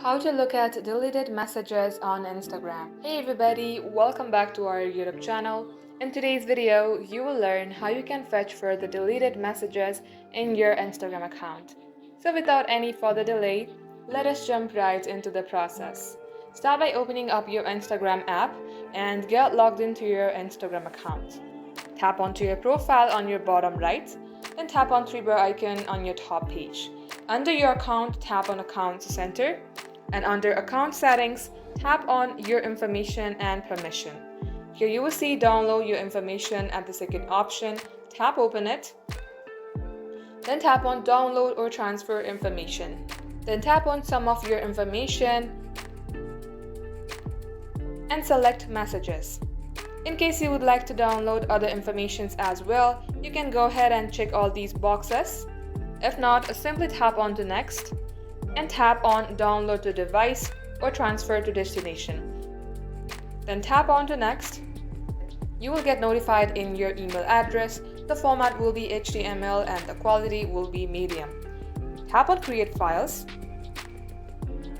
How to look at deleted messages on Instagram. Hey everybody, welcome back to our YouTube channel. In today's video, you will learn how you can fetch for the deleted messages in your Instagram account. So without any further delay, let us jump right into the process. Start by opening up your Instagram app and get logged into your Instagram account. Tap onto your profile on your bottom right, then tap on three bar icon on your top page. Under your account, tap on Accounts Center, and under Account Settings, tap on Your Information and Permission. Here you will see Download Your Information at the second option. Tap Open it. Then tap on Download or Transfer Information. Then tap on Some of Your Information and select Messages. In case you would like to download other informations as well, you can go ahead and check all these boxes. If not, simply tap on to Next and tap on Download to Device or Transfer to Destination. Then tap on to Next. You will get notified in your email address. The format will be HTML and the quality will be medium. Tap on Create Files.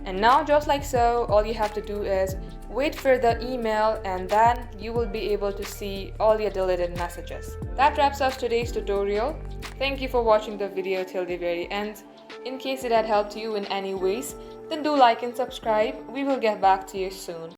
And now, just like so, all you have to do is wait for the email and then you will be able to see all your deleted messages. That wraps up today's tutorial. Thank you for watching the video till the very end. In case it had helped you in any ways, then do like and subscribe. We will get back to you soon.